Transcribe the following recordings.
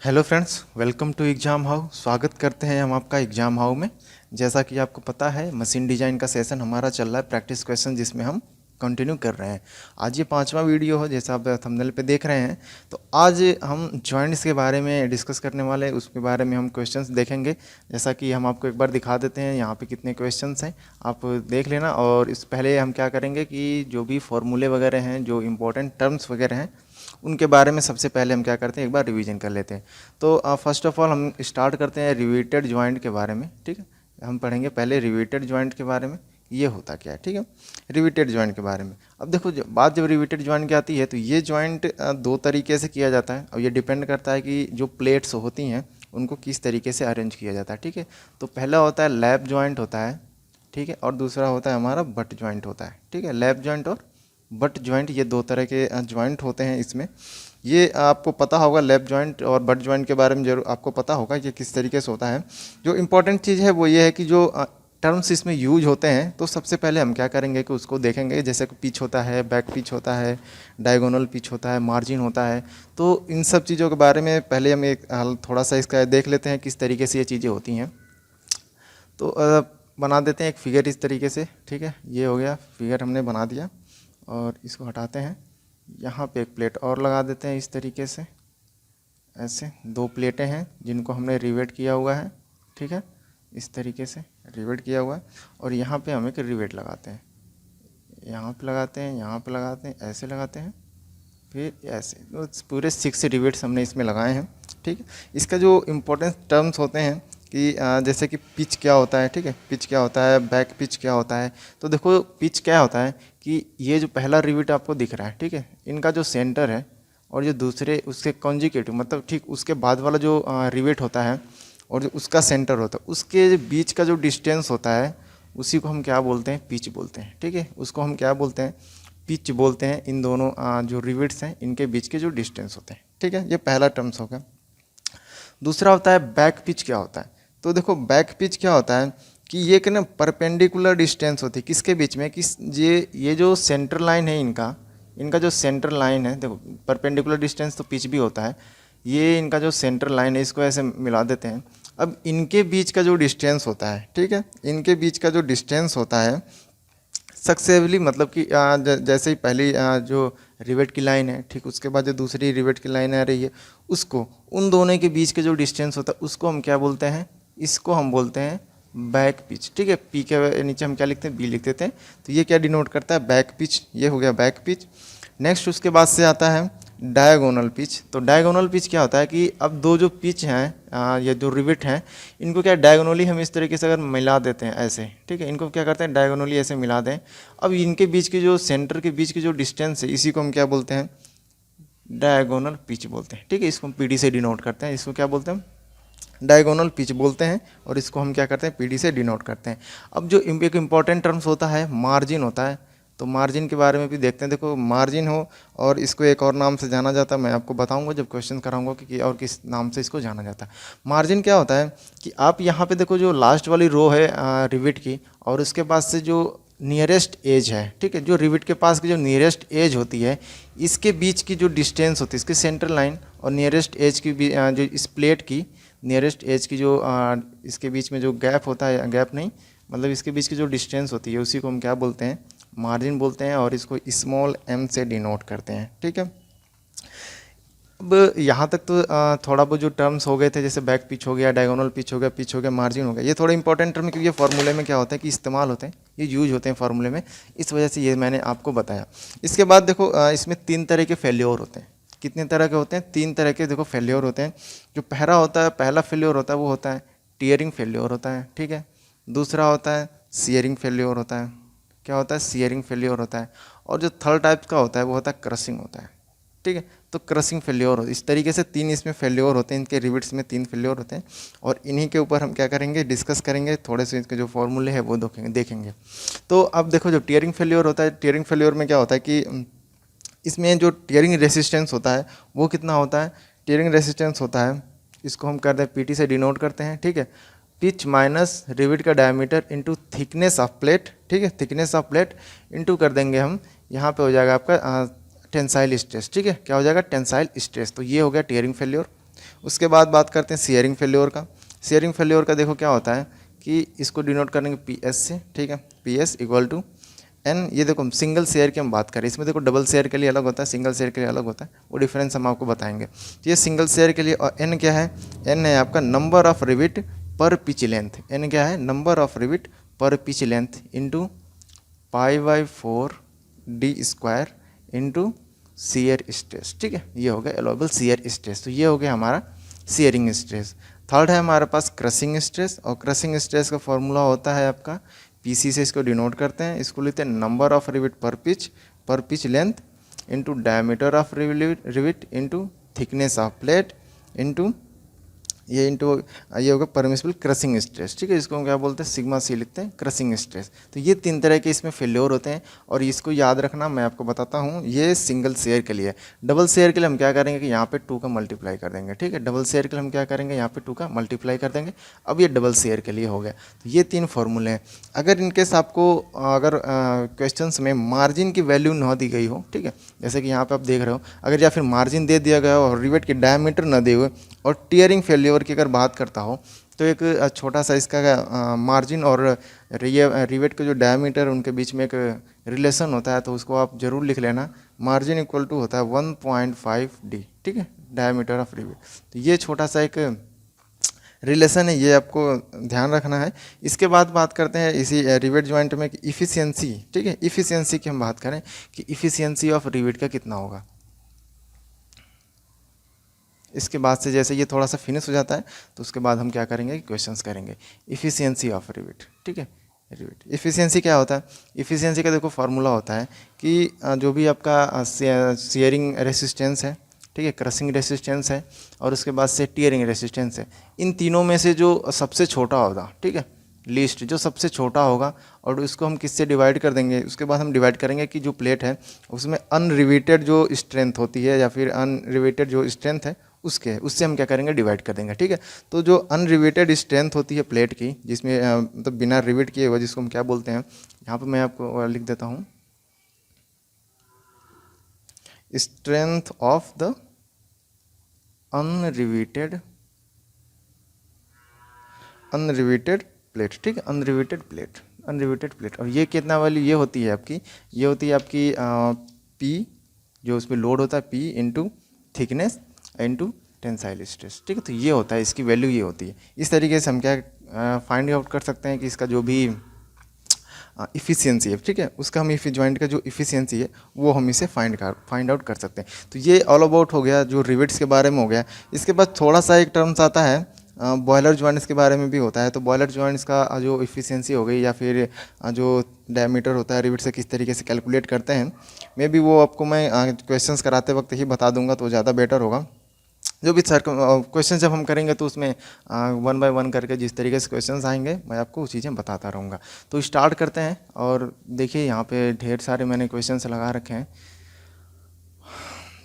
Hello friends, welcome to exam how. स्वागत करते हैं हम आपका एग्ज़ाम हाउ में। जैसा कि आपको पता है, मशीन डिज़ाइन का सेशन हमारा चल रहा है, प्रैक्टिस क्वेश्चन, जिसमें हम कंटिन्यू कर रहे हैं। आज ये 5वां वीडियो है, जैसा आप थंबनेल पे देख रहे हैं। तो आज हम जॉइंट्स के बारे में डिस्कस करने वाले हैं, उसके बारे में हम क्वेश्चंस देखेंगे। जैसा कि हम आपको एक बार दिखा देते हैं यहाँ पे कितने क्वेश्चंस हैं, आप देख लेना। और इस पहले हम क्या करेंगे कि जो भी फॉर्मूले वगैरह हैं, जो इंपॉर्टेंट टर्म्स वगैरह हैं, उनके बारे में सबसे पहले हम क्या करते हैं, एक बार रिवीजन कर लेते हैं। तो फर्स्ट ऑफ ऑल हम स्टार्ट करते हैं रिवेटेड जॉइंट के बारे में। ठीक है, हम पढ़ेंगे पहले रिवेटेड जॉइंट के बारे में, ये होता क्या है। ठीक है, रिवेटेड जॉइंट के बारे में। अब देखो, बात जब रिवेटेड जॉइंट की आती है तो ये जॉइंट दो तरीके से किया जाता है। और ये डिपेंड करता है कि जो प्लेट्स होती हैं उनको किस तरीके से अरेंज किया जाता है। ठीक है, तो पहला होता है लैप जॉइंट होता है, ठीक है, और दूसरा होता है हमारा बट जॉइंट होता है। ठीक है, लैप जॉइंट और बट जॉइंट, ये दो तरह के जॉइंट होते हैं इसमें। ये आपको पता होगा, लैप जॉइंट और बट जॉइंट के बारे में जरूर आपको पता होगा ये किस तरीके से होता है। जो इम्पोर्टेंट चीज़ है वो ये है कि जो टर्म्स इसमें यूज होते हैं, तो सबसे पहले हम क्या करेंगे कि उसको देखेंगे। जैसे कि पिच होता है, बैक पिच होता है, डायगोनल पिच होता है, मार्जिन होता है। तो इन सब चीज़ों के बारे में पहले हम एक थोड़ा सा इसका देख लेते हैं किस तरीके से ये चीज़ें होती हैं। तो बना देते हैं एक फिगर इस तरीके से। ठीक है, ये हो गया फिगर, हमने बना दिया। और इसको हटाते हैं, यहाँ पे एक प्लेट और लगा देते हैं इस तरीके से। ऐसे दो प्लेटें हैं जिनको हमने रिवेट किया हुआ है। ठीक है, इस तरीके से रिवेट किया हुआ है। और यहाँ पे हम एक रिवेट लगाते हैं, यहाँ पे लगाते हैं, यहाँ पे लगाते हैं, ऐसे लगाते हैं, फिर ऐसे। तो पूरे 6 रिवेट्स हमने इसमें लगाए हैं। ठीक है, इसका जो इम्पोर्टेंट टर्म्स होते हैं कि जैसे कि पिच क्या होता है। ठीक है, पिच क्या होता है, बैक पिच क्या होता है। तो देखो, पिच क्या होता है कि ये जो पहला रिवेट आपको दिख रहा है, ठीक है, इनका जो सेंटर है और जो दूसरे उसके कॉन्जिक्यूटिव, मतलब ठीक उसके बाद वाला जो रिवेट होता है और जो उसका सेंटर होता है, उसके बीच का जो डिस्टेंस होता है, उसी को हम क्या बोलते हैं, पिच बोलते हैं। ठीक है, उसको हम क्या बोलते हैं, पिच बोलते हैं। इन दोनों जो रिवेट्स हैं, इनके बीच के जो डिस्टेंस होते हैं। ठीक है, ये पहला टर्म्स होगा। दूसरा होता है बैक पिच क्या होता है। तो देखो, बैक पिच क्या होता है कि ये कि ना परपेंडिकुलर डिस्टेंस होती है किसके बीच में, किस ये जो सेंटर लाइन है इनका, इनका जो सेंटर लाइन है, देखो परपेंडिकुलर डिस्टेंस तो पिच भी होता है। ये इनका जो सेंटर लाइन है, इसको ऐसे मिला देते हैं। अब इनके बीच का जो डिस्टेंस होता है, ठीक है, इनके बीच का जो डिस्टेंस होता है सक्सेसफुली, मतलब कि जैसे ही पहली जो रिवेट की लाइन है, ठीक उसके बाद जो दूसरी रिवेट की लाइन आ रही है, उसको, उन दोनों के बीच के जो डिस्टेंस होता है उसको हम क्या बोलते हैं, इसको हम बोलते हैं बैक पिच। ठीक है, पी के नीचे हम क्या लिखते हैं, बी लिख देते हैं। तो ये क्या डिनोट करता है, बैक पिच। ये हो गया बैक पिच। नेक्स्ट उसके बाद से आता है डायगोनल पिच। तो डायगोनल पिच क्या होता है कि अब दो जो पिच हैं, ये जो रिवेट हैं, इनको क्या डायगोनली हम इस तरीके से अगर मिला देते हैं ऐसे, ठीक है, इनको क्या करते हैं, डायगोनली ऐसे मिला दें। अब इनके बीच की जो सेंटर के बीच की जो डिस्टेंस है, इसी को हम क्या बोलते हैं, डायगोनल पिच बोलते हैं। ठीक है, इसको हम पीडी से डिनोट करते हैं। इसको क्या बोलते हैं, डायगोनल पिच बोलते हैं। और इसको हम क्या करते हैं, पीडी से डिनोट करते हैं। अब जो एक इम्पॉर्टेंट टर्म्स होता है, मार्जिन होता है। तो मार्जिन के बारे में भी देखते हैं। देखो, मार्जिन हो और इसको एक और नाम से जाना जाता है, मैं आपको बताऊंगा जब क्वेश्चन कराऊंगा कि और किस नाम से इसको जाना जाता है। मार्जिन क्या होता है कि आप यहाँ पे देखो, जो लास्ट वाली रो है रिविट की, और उसके बाद से जो नियरेस्ट एज है, ठीक है, जो रिविट के पास की जो नियरेस्ट एज होती है, इसके बीच की जो डिस्टेंस होती है, इसकी सेंटर लाइन और नियरेस्ट एज की जो इस प्लेट की नियरेस्ट एज की जो इसके बीच में जो गैप होता है, गैप नहीं, मतलब इसके बीच की जो डिस्टेंस होती है, उसी को हम क्या बोलते हैं, मार्जिन बोलते हैं। और इसको स्मॉल m से डिनोट करते हैं। ठीक है, अब यहाँ तक तो थोड़ा बहुत जो टर्म्स हो गए थे, जैसे बैक पिच हो गया, डायगोनल पिच हो गया, पिच हो गया, मार्जिन हो गया, ये थोड़े इंपॉर्टेंट टर्म, क्योंकि ये फार्मूले में क्या होता है कि इस्तेमाल होते हैं, ये यूज होते हैं फार्मूले में, इस वजह से ये मैंने आपको बताया। इसके बाद देखो, इसमें 3 तरह के फेल्योर होते हैं। कितने तरह के होते हैं, 3 तरह के देखो फेल्योर होते हैं। जो पहला होता है, पहला फेल्योर होता है, वो होता है टीयरिंग फेल्योर होता है। ठीक है, दूसरा होता है सीयरिंग फेल्योर होता है। क्या होता है, सीयरिंग फेल्योर होता है। और जो थर्ड टाइप का होता है वो होता है क्रशिंग होता है। ठीक है, तो क्रशिंग फेल्योर, इस तरीके से 3 इसमें फेल्योर होते हैं, इनके रिविट्स में 3 फेल्योर होते हैं। और इन्हीं के ऊपर हम क्या करेंगे, डिस्कस करेंगे, थोड़े से इसके जो फॉर्मूले हैं वो देखेंगे। तो अब देखो, जो टीयरिंग फेल्योर होता है, टीयरिंग फेल्योर में क्या होता है कि इसमें जो टीयरिंग रेसिस्टेंस होता है वो कितना होता है, टीयरिंग रेसिस्टेंस होता है, इसको हम करते हैं पीटी से डिनोट करते हैं। ठीक है, पिच माइनस रिविट का diameter into thickness of plate. ठीक है, थिकनेस ऑफ प्लेट इंटू कर देंगे हम, यहाँ पे हो जाएगा आपका टेंसाइल स्ट्रेस। ठीक है, क्या हो जाएगा, टेंसाइल स्ट्रेस। तो ये हो गया टीयरिंग फेल्योर। उसके बाद बात करते हैं शेयरिंग फेल्योर का। शेयरिंग फेल्योर का देखो क्या होता है कि इसको डिनोट करेंगे पी एस से, ठीक है, P S equal to N. ये देखो सिंगल शेयर की हम बात करें, इसमें देखो डबल शेयर के लिए अलग होता है, सिंगल शेयर के लिए अलग होता है, वो डिफरेंस हम आपको बताएंगे। तो ये सिंगल शेयर के लिए, और एन क्या है, एन है आपका number of rivet per pitch length. N क्या है, number of rivet per pitch length into π/4 D square into shear stress, ठीक है। ये हो गया अलाउबल शेयर स्ट्रेस। तो ये हो गया हमारा शेयरिंग स्ट्रेस। थर्ड है हमारे पास क्रशिंग स्ट्रेस, और क्रशिंग स्ट्रेस का फॉर्मूला होता है आपका पीसी से इसको डिनोट करते हैं। इसको लेते हैं number of rivet per pitch length into diameter of rivet into thickness of plate into ये होगा परमिसिबल क्रशिंग स्ट्रेस, ठीक है। इसको हम क्या बोलते हैं, सिग्मा सी लिखते हैं, क्रशिंग स्ट्रेस। तो ये 3 तरह के इसमें फेल्योर होते हैं, और इसको याद रखना, मैं आपको बताता हूँ। ये सिंगल शेयर के लिए। डबल शेयर के लिए हम क्या करेंगे कि यहाँ पे 2 का मल्टीप्लाई कर देंगे, ठीक है। डबल शेयर के लिए हम क्या करेंगे, यहाँ पे 2 का मल्टीप्लाई कर देंगे। अब ये डबल शेयर के लिए हो गया। तो ये 3 फॉर्मूले हैं। अगर इनकेस आपको अगर क्वेश्चन में मार्जिन की वैल्यू ना दी गई हो, ठीक है, जैसे कि यहाँ पे आप देख रहे हो, अगर या फिर मार्जिन दे दिया गया हो और रिवेट की डायमीटर ना दिए हुए, और टीयरिंग फेल्योर की अगर बात करता हो, तो एक छोटा सा इसका मार्जिन और रिवेट का जो डायमीटर उनके बीच में एक रिलेशन होता है, तो उसको आप जरूर लिख लेना। मार्जिन इक्वल टू होता है 1.5 डी, ठीक है, डायमीटर ऑफ रिवेट। तो ये छोटा सा एक रिलेशन है, ये आपको ध्यान रखना है। इसके बाद बात करते हैं इसी रिवेट जॉइंट में कि इफ़िशियंसी, ठीक है, इफ़िशियंसी की हम बात करें कि इफ़िशियंसी ऑफ रिवेट का कितना होगा। इसके बाद से जैसे ये थोड़ा सा फिनिश हो जाता है, तो उसके बाद हम क्या करेंगे, क्वेश्चंस करेंगे। इफ़िशियंसी ऑफ रिवेट, ठीक है, रिवेट इफ़िशियंसी क्या होता है। इफ़िशियंसी का देखो फार्मूला होता है कि जो भी आपका शेयरिंग रेसिस्टेंस है, ठीक है, क्रशिंग रेसिस्टेंस है, और उसके बाद से टीयरिंग रेसिस्टेंस है, इन तीनों में से जो सबसे छोटा होगा, ठीक है, लीस्ट जो सबसे छोटा होगा, और उसको हम किससे डिवाइड कर देंगे। उसके बाद हम डिवाइड करेंगे कि जो प्लेट है उसमें अनरिवेटेड जो स्ट्रेंथ होती है, या फिर अनरिवेटेड जो स्ट्रेंथ है उससे हम क्या करेंगे, डिवाइड कर देंगे, ठीक है। तो जो अनरिवेटेड स्ट्रेंथ होती है प्लेट की, जिसमें मतलब बिना रिवेट किए हुआ, जिसको हम क्या बोलते हैं, यहाँ पे मैं आपको लिख देता हूँ, स्ट्रेंथ ऑफ द अनरिवेटेड प्लेट, ठीक है, अनरिवेटेड प्लेट। और ये कितना वाली ये होती है आपकी, ये होती है आपकी पी, जो उसमें लोड होता है P into thickness into tensile stress, ठीक है। तो ये होता है, इसकी वैल्यू ये होती है। इस तरीके से हम क्या फाइंड आउट कर सकते हैं कि इसका जो भी इफ़िशियंसी है, ठीक है, उसका हम जॉइंट का जो इफ़िशियंसी है वो हम इसे फाइंड आउट कर सकते हैं। तो ये ऑल अबाउट हो गया, जो रिवेट्स के बारे में हो गया। इसके बाद थोड़ा सा एक टर्म्स आता है बॉयलर जॉइंट्स के बारे में भी होता है। तो बॉयलर जॉइंट्स का जो इफ़िशियंसी हो गई, या फिर जो डायमीटर होता है रिवेट से किस तरीके से कैलकुलेट करते हैं, मे बी वो आपको मैं क्वेश्चंस कराते वक्त ही बता दूंगा, तो ज़्यादा बेटर होगा। जो भी सर क्वेश्चन जब हम करेंगे, तो उसमें 1 बाय 1 करके जिस तरीके से क्वेश्चंस आएंगे, मैं आपको वो चीज़ें बताता रहूँगा। तो स्टार्ट करते हैं। और देखिए यहाँ पे ढेर सारे मैंने क्वेश्चंस लगा रखे हैं,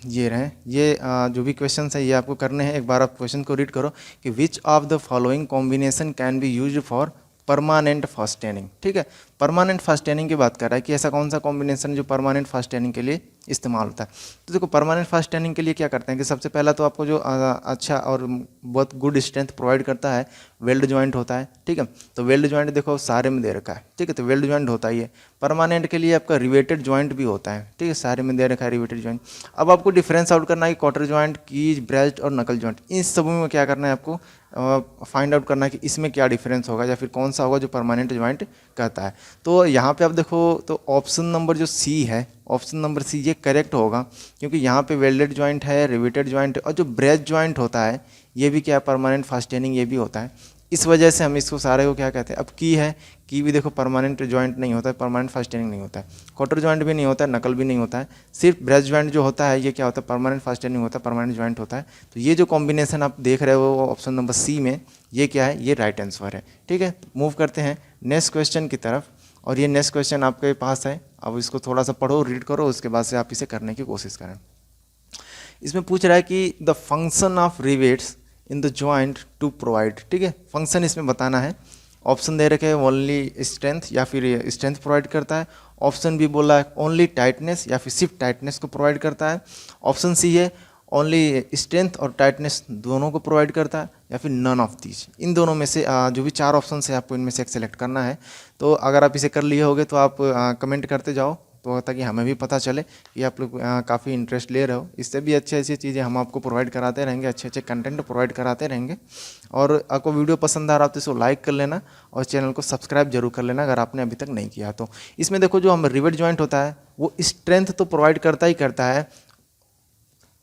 ये रहे। ये जो भी क्वेश्चंस है ये आपको करने हैं। एक बार आप क्वेश्चन को रीड करो कि which of the following combination can be used for permanent fastening, ठीक है। परमानेंट फास्टेनिंग की बात कर रहा है कि ऐसा कौन सा कॉम्बिनेशन जो परमानेंट फास्टेनिंग के लिए इस्तेमाल होता है। तो देखो परमानेंट फास्टेनिंग के लिए क्या करते हैं कि सबसे पहला तो आपको जो अच्छा और बहुत गुड स्ट्रेंथ प्रोवाइड करता है वेल्ड जॉइंट होता है, ठीक है। तो वेल्ड जॉइंट देखो सारे में दे रखा है, ठीक है, तो वेल्ड जॉइंट होता ही है। परमानेंट के लिए आपका रिवेटेड जॉइंट भी होता है, ठीक है, सारे में दे रखा है रिवेटेड जॉइंट। अब आपको डिफरेंस आउट करना है कि क्वार्टर जॉइंट, कीज, ब्रेस्ट और नकल जॉइंट, इन सब में क्या करना है आपको फाइंड आउट करना है कि इसमें क्या डिफरेंस होगा, या फिर कौन सा होगा जो परमानेंट जॉइंट कहता है। तो यहाँ पे आप देखो, तो ऑप्शन नंबर जो सी है, ऑप्शन नंबर सी ये करेक्ट होगा, क्योंकि यहाँ पे वेल्डेड जॉइंट है, रिवेटेड जॉइंट, और जो ब्रेस्ट जॉइंट होता है ये भी क्या है, परमानेंट फास्टेनिंग ये भी होता है। इस वजह से हम इसको सारे को क्या कहते हैं। अब की है, की भी देखो परमानेंट जॉइंट नहीं होता है, परमानेंट फास्टेनिंग नहीं होता है, क्वार्टर जॉइंट भी नहीं होता है, नकल भी नहीं होता है, सिर्फ ब्रेस्ट जॉइंट जो होता है ये क्या होता है, परमानेंट फास्टेनिंग होता है, परमानेंट जॉइंट होता है। तो ये जो कॉम्बिनेशन आप देख रहे हो ऑप्शन नंबर सी में, ये क्या है, ये राइट आंसर है, ठीक है। मूव करते हैं नेक्स्ट क्वेश्चन की तरफ। और ये नेक्स्ट क्वेश्चन आपके पास है, अब इसको थोड़ा सा पढ़ो, रीड करो, उसके बाद से आप इसे करने की कोशिश करें। इसमें पूछ रहा है कि the function of rivets in the joint to provide, ठीक है, फंक्शन इसमें बताना है। ऑप्शन दे रखे हैं ओनली स्ट्रेंथ, या फिर स्ट्रेंथ प्रोवाइड करता है। ऑप्शन बी बोला है ओनली टाइटनेस, या फिर सिर्फ टाइटनेस को प्रोवाइड करता है। ऑप्शन सी है ओनली स्ट्रेंथ और टाइटनेस दोनों को प्रोवाइड करता है, या फिर नन ऑफ दीज, इन दोनों में से जो भी 4 ऑप्शन है आपको इनमें से एक सेलेक्ट करना है। तो अगर आप इसे कर लिए होगे तो आप कमेंट करते जाओ, तो ताकि हमें भी पता चले कि आप लोग काफ़ी इंटरेस्ट ले रहे हो। इससे भी अच्छी अच्छी चीज़ें हम आपको प्रोवाइड कराते रहेंगे, अच्छे अच्छे कंटेंट प्रोवाइड कराते रहेंगे। और आपको वीडियो पसंद आ रहा हो तो इसको लाइक कर लेना और चैनल को सब्सक्राइब जरूर कर लेना अगर आपने अभी तक नहीं किया तो। इसमें देखो जो हम रिवेट जॉइंट होता है वो स्ट्रेंथ तो प्रोवाइड करता ही करता है,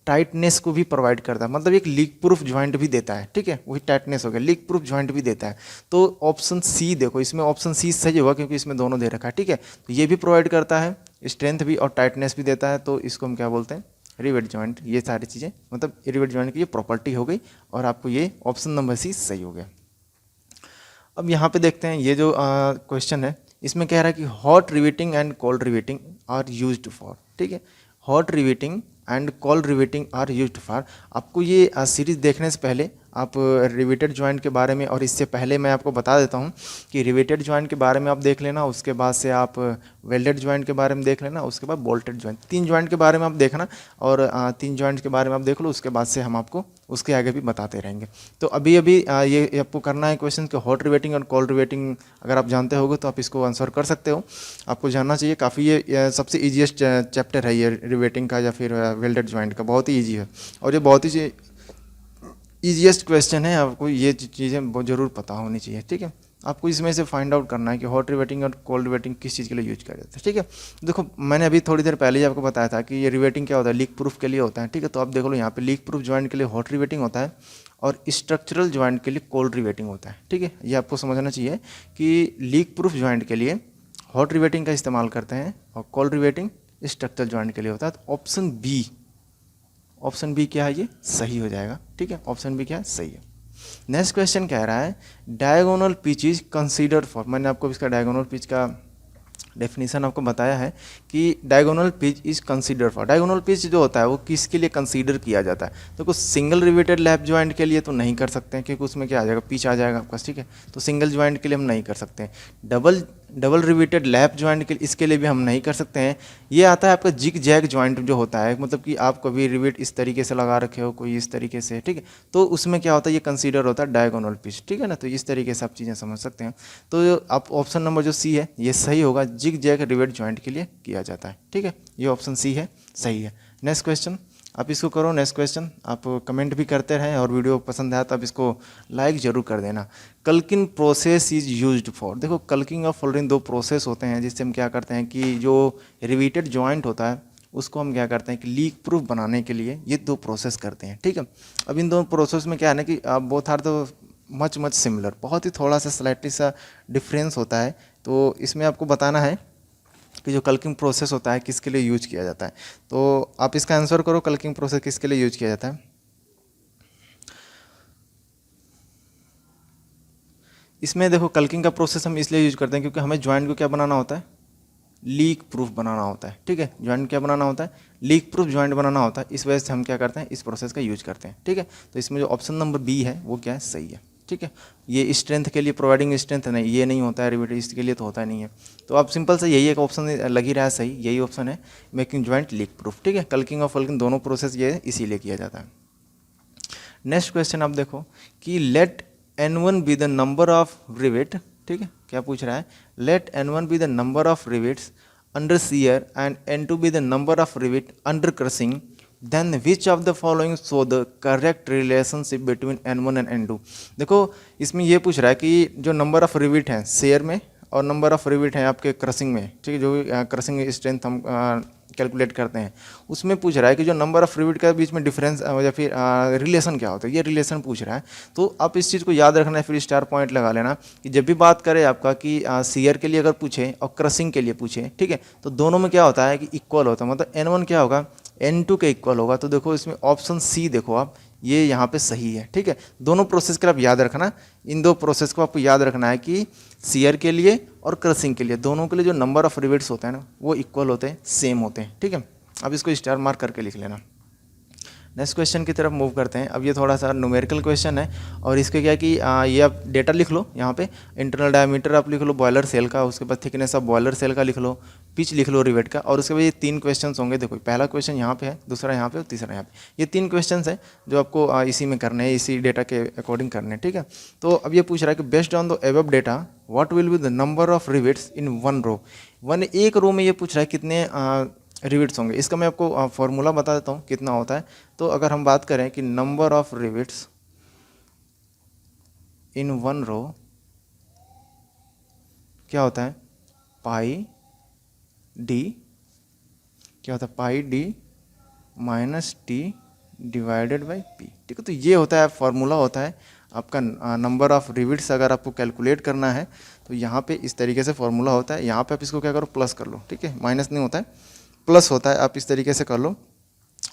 टाइटनेस को भी प्रोवाइड करता है, मतलब एक लीक प्रूफ जॉइंट भी देता है। ठीक है, वही टाइटनेस हो गया, लीक प्रूफ जॉइंट भी देता है। तो ऑप्शन सी देखो, इसमें ऑप्शन सी सही होगा क्योंकि इसमें दोनों दे रखा है। ठीक है, तो ये भी प्रोवाइड करता है, स्ट्रेंथ भी और टाइटनेस भी देता है, तो इसको हम क्या बोलते हैं, रिवेट जॉइंट। ये सारी चीज़ें मतलब रिवेट जॉइंट की ये प्रॉपर्टी हो गई और आपको ये ऑप्शन नंबर सी सही हो गया। अब यहाँ पे देखते हैं ये जो क्वेश्चन है, इसमें कह रहा है कि hot riveting and cold riveting are used for. ठीक है, hot riveting and cold riveting are used for. आपको ये सीरीज़ देखने से पहले आप रिवेटेड जॉइंट के बारे में, और इससे पहले मैं आपको बता देता हूँ कि रिवेटेड जॉइंट के बारे में आप देख लेना, उसके बाद से आप वेल्डेड जॉइंट के बारे में देख लेना, उसके बाद बोल्टेड जॉइंट, 3 जॉइंट के बारे में आप देखना, और 3 जॉइंट के बारे में आप देख लो, उसके बाद से हम आपको उसके आगे भी बताते रहेंगे। तो अभी ये आपको करना है क्वेश्चन कि हॉट रिवेटिंग और कोल्ड रिवेटिंग अगर आप जानते होगे तो आप इसको आंसर कर सकते हो, आपको जानना चाहिए। काफ़ी ये सबसे ईजीएस्ट चैप्टर है ये रिवेटिंग का या फिर वेल्डेड जॉइंट का, बहुत ही ईजी है और ये बहुत ही ईजीएस्ट क्वेश्चन है। आपको ये चीज़ें बहुत ज़रूर पता होनी चाहिए। ठीक है, आपको इसमें से फाइंड आउट करना है कि हॉट रिवेटिंग और कोल्ड रिवेटिंग किस चीज़ के लिए यूज किया जाता है। ठीक है, देखो मैंने अभी थोड़ी देर पहले ही आपको बताया था कि ये रिवेटिंग क्या होता है, लीक प्रूफ के लिए होता है। ठीक है, तो आप देख लो यहाँ पे लीक प्रूफ जॉइंट के लिए हॉट रिवेटिंग होता है और स्ट्रक्चरल जॉइंट के लिए कोल्ड रिवेटिंग होता है। ठीक है, ये आपको समझना चाहिए कि लीक प्रूफ जॉइंट के लिए हॉट रिवेटिंग का इस्तेमाल करते हैं और कोल्ड रिवेटिंग स्ट्रक्चरल जॉइंट के लिए होता है। तो ऑप्शन बी क्या है, ये सही हो जाएगा। ठीक है, ऑप्शन बी क्या है, सही है। नेक्स्ट क्वेश्चन कह रहा है diagonal pitch is considered for. मैंने आपको इसका डायगोनल पिच का डेफिनेशन आपको बताया है कि diagonal pitch is consider for. Diagonal pitch जो होता है वो किसके लिए कंसीडर किया जाता है, तो कुछ सिंगल रिवेटेड लैप जॉइंट के लिए तो नहीं कर सकते हैं क्योंकि उसमें क्या आ जाएगा, पिच आ जाएगा आपका। ठीक है, तो सिंगल जॉइंट के लिए हम नहीं कर सकते हैं। डबल रिवेटेड लैप जॉइंट के इसके लिए भी हम नहीं कर सकते हैं। ये आता है आपका जिग जैग जॉइंट जो होता है, मतलब कि आप कभी रिवेट इस तरीके से लगा रखे हो, कोई इस तरीके से। ठीक है, तो उसमें क्या होता है, ये कंसीडर होता है डायगोनल पिच। ठीक है ना, तो इस तरीके से आप चीज़ें समझ सकते हैं। तो आप ऑप्शन नंबर जो सी है ये सही होगा, जिग जैग रिवेट जॉइंट के लिए किया जाता है। ठीक है, ये ऑप्शन सी है, सही है। नेक्स्ट क्वेश्चन आप इसको करो। नेक्स्ट क्वेश्चन आप कमेंट भी करते रहें और वीडियो पसंद आया तो आप इसको लाइक जरूर कर देना। कल्किंग प्रोसेस इज यूज्ड फॉर। देखो कल्किंग और फोल्डिंग 2 प्रोसेस होते हैं जिससे हम क्या करते हैं कि जो रिवेटेड जॉइंट होता है उसको हम क्या करते हैं कि लीक प्रूफ बनाने के लिए ये 2 प्रोसेस करते हैं। ठीक है, अब इन दोनों प्रोसेस में क्या है ना कि बोथ आर तो मच सिमिलर, बहुत ही थोड़ा सा स्लाइटली सा डिफरेंस होता है। तो इसमें आपको बताना है कि जो कल्किंग प्रोसेस होता है किसके लिए यूज किया जाता है। तो आप इसका आंसर करो, कल्किंग प्रोसेस किसके लिए यूज किया जाता है। इसमें देखो कल्किंग का प्रोसेस हम इसलिए यूज करते हैं क्योंकि हमें जॉइंट को क्या बनाना होता है, लीक प्रूफ बनाना होता है। ठीक है, जॉइंट क्या बनाना होता है, लीक प्रूफ जॉइंट बनाना होता है। इस वजह से हम क्या करते हैं, इस प्रोसेस का यूज करते हैं। ठीक है, तो इसमें जो ऑप्शन नंबर बी है वो क्या है, सही है। ठीक है, ये स्ट्रेंथ के लिए प्रोवाइडिंग स्ट्रेंथ नहीं, ये नहीं होता है रिवेट, इसके लिए तो होता नहीं है। तो आप सिंपल से यही एक ऑप्शन लग ही रहा है सही, यही ऑप्शन है, मेकिंग जॉइंट लीक प्रूफ। ठीक है, कल्किंग और फल्किंग दोनों प्रोसेस ये इसीलिए किया जाता है। नेक्स्ट क्वेश्चन आप देखो कि let N1 be the number of rivet. ठीक है, क्या पूछ रहा है, let N1 be the number of rivets under shear and N2 be the number of rivet under crushing, then which of the following show the correct relationship between N1 and N2। देखो इसमें ये पूछ रहा है कि जो number of rivet हैं shear में और नंबर ऑफ रिवेट हैं आपके क्रसिंग में। ठीक है, जो क्रसिंग स्ट्रेंथ हम कैलकुलेट करते हैं उसमें पूछ रहा है कि जो नंबर ऑफ रिवेट के बीच में डिफरेंस या फिर रिलेशन क्या होता है, ये रिलेशन पूछ रहा है। तो आप इस चीज़ को याद रखना है, फिर स्टार पॉइंट लगा लेना कि जब भी बात करें आपका कि सीयर के लिए अगर पूछे और क्रसिंग के लिए पूछे, ठीक है, तो दोनों में क्या होता है कि इक्वल होता है, मतलब N1 क्या होगा, N2 के इक्वल होगा। तो देखो इसमें ऑप्शन सी देखो आप, ये यहाँ पे सही है। ठीक है, दोनों प्रोसेस के लिए आप याद रखना, इन 2 प्रोसेस को आपको याद रखना है कि सीयर के लिए और क्रसिंग के लिए दोनों के लिए जो नंबर ऑफ रिवेट्स होते हैं ना वो इक्वल होते हैं, सेम होते हैं। ठीक है, अब इसको स्टार मार्क करके लिख लेना। नेक्स्ट क्वेश्चन की तरफ मूव करते हैं। अब ये थोड़ा सा न्यूमेरिकल क्वेश्चन है और इसके क्या कि ये आप डेटा लिख लो यहाँ पे, इंटरनल डायमीटर आप लिख लो बॉयलर सेल का, उसके बाद थिकनेस ऑफ बॉयलर सेल का लिख लो, पिच लिख लो रिवेट का, और उसके बाद ये 3 क्वेश्चन होंगे। देखो पहला क्वेश्चन यहाँ पे है, दूसरा यहाँ पे और तीसरा यहाँ पे। ये 3 क्वेश्चन है जो आपको इसी में करने हैं, इसी डेटा के अकॉर्डिंग करने हैं, ठीक है। तो अब ये पूछ रहा है कि based on the above data what will be the number of rivets in one row. एक रो में ये पूछ रहा है कितने रिविट्स होंगे। इसका मैं आपको फॉर्मूला बता देता हूँ कितना होता है। तो अगर हम बात करें कि number of rivets in one row क्या होता है, पाई डी, क्या होता है, pi D minus T divided by P, ठीक है। तो ये होता है फॉर्मूला होता है आपका नंबर ऑफ रिविट्स। अगर आपको कैलकुलेट करना है तो यहाँ पे इस तरीके से फॉर्मूला होता है। यहाँ पे आप इसको क्या करो, प्लस कर लो, ठीक है, माइनस नहीं होता है, प्लस होता है, आप इस तरीके से कर लो।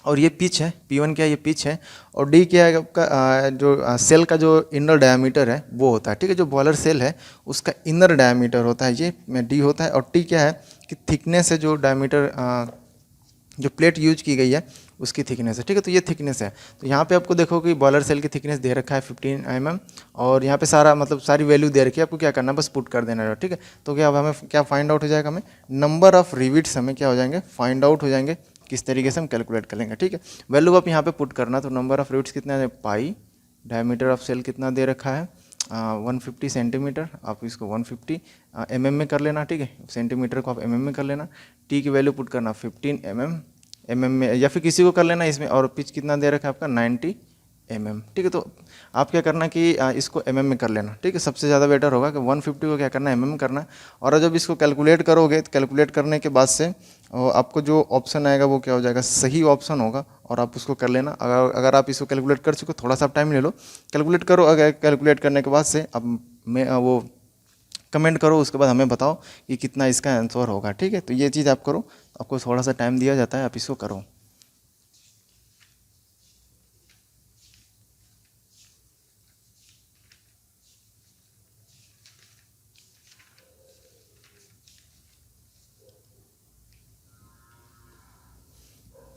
और ये पिच है, P1 क्या है, ये पिच है, और D क्या है आपका जो सेल का जो इनर डायमीटर है वो होता है, ठीक है। जो बॉयलर सेल है उसका इनर डायमीटर होता है, ये D होता है। और T क्या है कि थिकनेस है, जो डायमीटर जो प्लेट यूज की गई है उसकी थिकनेस है, ठीक है। तो ये थिकनेस है। तो यहाँ पे आपको देखो कि बॉयलर सेल की थिकनेस दे रखा है 15 mm, और यहाँ पे सारा मतलब सारी वैल्यू दे रखी है, आपको क्या करना है, बस पुट कर देना है, ठीक है। तो क्या अब हमें क्या फाइंड आउट हो जाएगा, हमें नंबर ऑफ रिविट्स हमें क्या हो जाएंगे, फाइंड आउट हो जाएंगे। किस तरीके से हम कैलकुलेट कर लेंगे, ठीक है। वैल्यू आप यहाँ पे पुट करना, तो नंबर ऑफ रिविट्स कितना है, पाई, डायमीटर ऑफ सेल कितना दे रखा है 150 सेंटीमीटर, आप इसको 150 mm में कर लेना, ठीक है। सेंटीमीटर को आप mm में कर लेना। टी की वैल्यू पुट करना 15 mm में, या फिर किसी को कर लेना इसमें। और पिच कितना दे रखा है आपका 90 mm, ठीक है। तो आप क्या करना कि इसको mm में कर लेना, ठीक है, सबसे ज़्यादा बेटर होगा कि 150 को क्या करना है, mm में करना। और जब इसको कैलकुलेट करोगे तो कैलकुलेट करने के बाद से आपको जो ऑप्शन आएगा वो क्या हो जाएगा, सही ऑप्शन होगा, और आप उसको कर लेना। अगर आप इसको कैलकुलेट कर चुके, थोड़ा सा टाइम ले लो, कैलकुलेट करो। अगर कैलकुलेट करने के बाद से अब मैं वो कमेंट करो, उसके बाद हमें बताओ कि कितना इसका आंसर होगा, ठीक है। तो ये चीज़ आप करो, आपको थोड़ा सा टाइम दिया जाता है, आप इसको करो।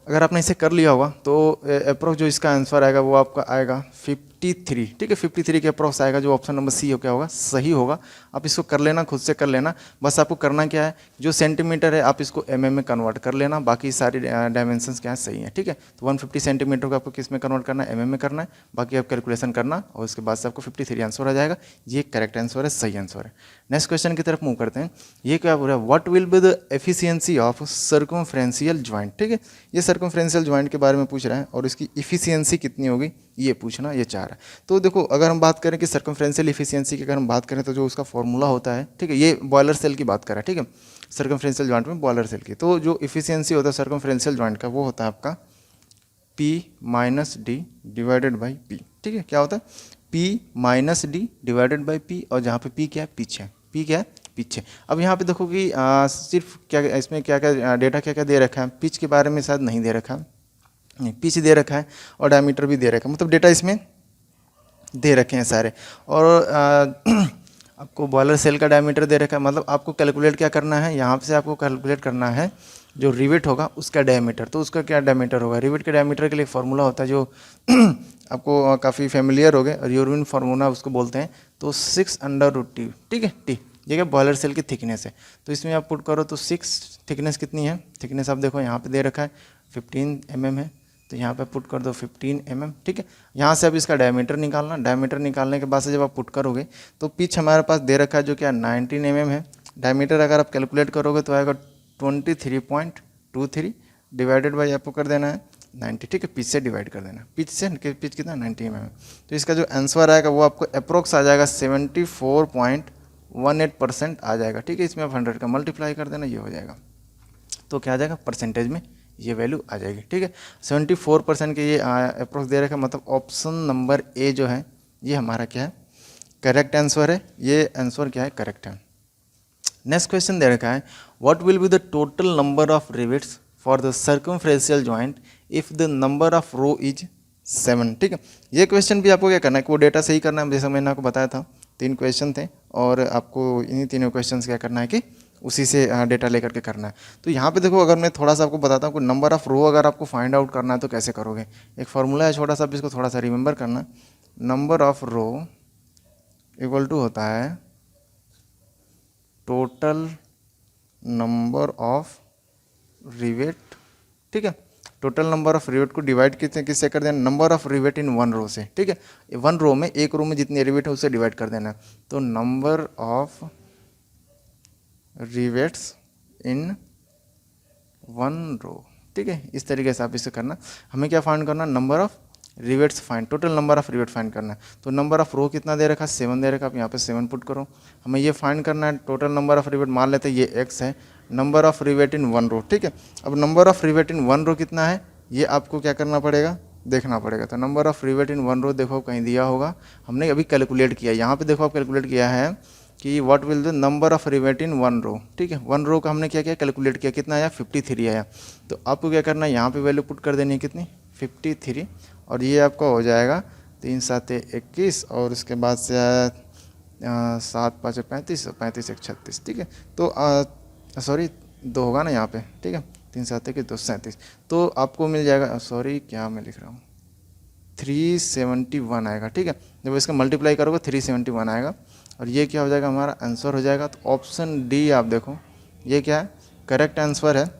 अगर आपने इसे कर लिया होगा तो अप्रोक्स जो इसका आंसर आएगा वो आपका आएगा 53, ठीक है। 53 के अप्रोक्स आएगा, जो ऑप्शन नंबर सी हो क्या होगा, सही होगा। आप इसको कर लेना, खुद से कर लेना। बस आपको करना क्या है, जो सेंटीमीटर है आप इसको mm में कन्वर्ट कर लेना, बाकी सारी डायमेंशंस क्या है, सही है, ठीक है। तो 150 सेंटीमीटर को आपको किस में कन्वर्ट करना है, mm में करना है, बाकी आप कैलकुलेशन करना, और उसके बाद से आपको 53 आंसर आ जाएगा। ये करेक्ट आंसर है, सही आंसर है। नेक्स्ट क्वेश्चन की तरफ मूव करते हैं। ये क्या बोल रहा है, what will be the efficiency of circumferential joint, ठीक है। ये सर्कमफ्रेंशियल ज्वाइंट के बारे में पूछ रहा है, और इसकी इफिशिएंसी कितनी होगी ये पूछना, ये चाह रहा है। तो देखो अगर हम बात करें कि सर्कमफ्रेंशियल इफिशिएंसी की अगर हम बात करें तो जो उसका फॉर्मूला होता है, ठीक है, ये बॉयलर सेल की बात कर रहा है, ठीक है, सर्कमफ्रेंशियल ज्वाइंट में बॉयलर सेल की। तो जो इफिशिएंसी होता है सर्कमफ्रेंशियल ज्वाइंट का वो होता है आपका P minus D divided by P, ठीक है। क्या होता है, P minus D divided by P, और जहाँ पे P क्या है, पिच है, P क्या है, पीछे। अब यहाँ पे देखो कि सिर्फ क्या इसमें क्या क्या डेटा क्या क्या दे रखा है, पिच के बारे में शायद नहीं दे रखा है, पिच दे रखा है और डायमीटर भी दे रखा है, मतलब डेटा इसमें दे रखे हैं सारे। और आपको बॉयलर सेल का डायमीटर दे रखा है, मतलब आपको कैलकुलेट क्या करना है, यहाँ से आपको कैलकुलेट करना है जो रिवेट होगा उसका डायमीटर। तो उसका क्या डायमीटर होगा, रिवेट के डायमीटर के लिए फॉर्मूला होता है जो आपको काफ़ी फेमिलियर हो गए, और यूरोपियन फार्मूला उसको बोलते हैं। तो 6√T, ठीक है, टी ये क्या बॉयलर सेल की थिकनेस है। तो इसमें आप पुट करो तो 6 थिकनेस कितनी है, थिकनेस आप देखो यहाँ पे दे रखा है 15 mm है, तो यहाँ पे पुट कर दो 15 mm, ठीक है। यहाँ से अब इसका डायमीटर निकालना, डायमीटर निकालने के बाद से जब आप पुट करोगे तो पिच हमारे पास दे रखा है जो क्या 19 mm है। डायमीटर अगर आप कैलकुलेट करोगे तो आएगा 23.23 डिवाइडेड बाई आपको कर देना है 90, ठीक है, पिच से डिवाइड कर देना, पिच से पिच कितना 90 mm। तो इसका जो आंसर आएगा वो आपको अप्रोक्स आ जाएगा 74.18% आ जाएगा, ठीक है। इसमें आप 100 का मल्टीप्लाई कर देना, ये हो जाएगा, तो क्या आ जाएगा, परसेंटेज में ये वैल्यू आ जाएगी, ठीक है। 74% के ये अप्रोक्स दे रखा है, मतलब ऑप्शन नंबर ए जो है ये हमारा क्या है, करेक्ट आंसर है। ये आंसर क्या है, करेक्ट है। नेक्स्ट क्वेश्चन दे रखा है, what will be the total number of rivets for the circumferential joint if the number of row is 7, ठीक है। ये क्वेश्चन भी आपको क्या करना है कि वो डेटा सही करना है, जैसा मैंने आपको बताया था 3 क्वेश्चन थे, और आपको इन्हीं तीनों क्वेश्चन क्या करना है कि उसी से डेटा लेकर के करना है। तो यहाँ पे देखो, अगर मैं थोड़ा सा आपको बताता हूँ कि नंबर ऑफ़ रो अगर आपको फाइंड आउट करना है तो कैसे करोगे। एक फार्मूला है छोटा सा, आप इसको थोड़ा सा रिमेंबर करना। Number of row equal to होता है टोटल नंबर ऑफ रिवेट, ठीक है। टोटल नंबर ऑफ रिवेट को डिवाइड किससे कर देना, number of rivet in one row से, ठीक है। वन रो में, एक रो में जितनी रिवेट है उससे डिवाइड कर देना। तो number of rivets in one row, ठीक है। इस तरीके से आप इसे करना। हमें क्या फाइंड करना, number of rivets find, total number of rivet find करना है। तो नंबर ऑफ रो कितना दे रखा है, 7 दे रखा, आप यहाँ पे 7 पुट करो। हमें ये फाइंड करना है टोटल नंबर ऑफ रिवेट, मान लेते हैं ये x है, number of rivet in one row, ठीक है। अब number of rivet in one row कितना है, ये आपको क्या करना पड़ेगा, देखना पड़ेगा। तो number of rivet in one row देखो कहीं दिया होगा, हमने अभी कैलकुलेट किया, यहाँ पे देखो आप कैलकुलेट किया है कि what will the number of rivet in one row, ठीक है। वन रो का हमने क्या किया, कैलकुलेट किया, कितना आया 53 आया। तो आपको क्या करना है, यहाँ पे वैल्यू पुट कर देनी है, कितनी 53, और ये आपका हो जाएगा 3 7 21, और उसके बाद से 7 5 35, 35 1 36, ठीक है। तो सॉरी 2 होगा ना यहाँ पे, ठीक है, 3 7 21 2 37, तो आपको मिल जाएगा, सॉरी क्या मैं लिख रहा हूँ, 371 आएगा, ठीक है। जब इसका मल्टीप्लाई करोगे 371 आएगा, और ये क्या हो जाएगा, हमारा आंसर हो जाएगा। तो ऑप्शन डी आप देखो, ये क्या है, करेक्ट आंसर है।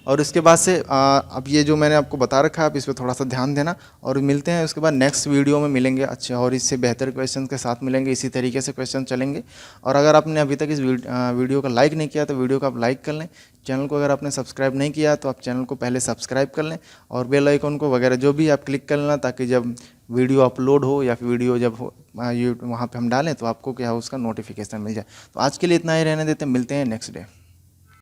और इसके बाद से अब ये जो मैंने आपको बता रखा है, आप इस पर थोड़ा सा ध्यान देना, और मिलते हैं उसके बाद नेक्स्ट वीडियो में मिलेंगे अच्छे और इससे बेहतर क्वेश्चन के साथ मिलेंगे, इसी तरीके से क्वेश्चन चलेंगे। और अगर आपने अभी तक इस वीडियो को लाइक नहीं किया तो वीडियो को आप लाइक कर लें। चैनल को अगर आपने सब्सक्राइब नहीं किया तो आप चैनल को पहले सब्सक्राइब कर लें, और बेल आइकन को वगैरह जो भी आप क्लिक कर लेना, ताकि जब वीडियो अपलोड हो या फिर वीडियो जब वहाँ पे हम डालें तो आपको क्या हो, उसका नोटिफिकेशन मिल जाए। तो आज के लिए इतना ही रहने देते हैं, मिलते हैं नेक्स्ट डे।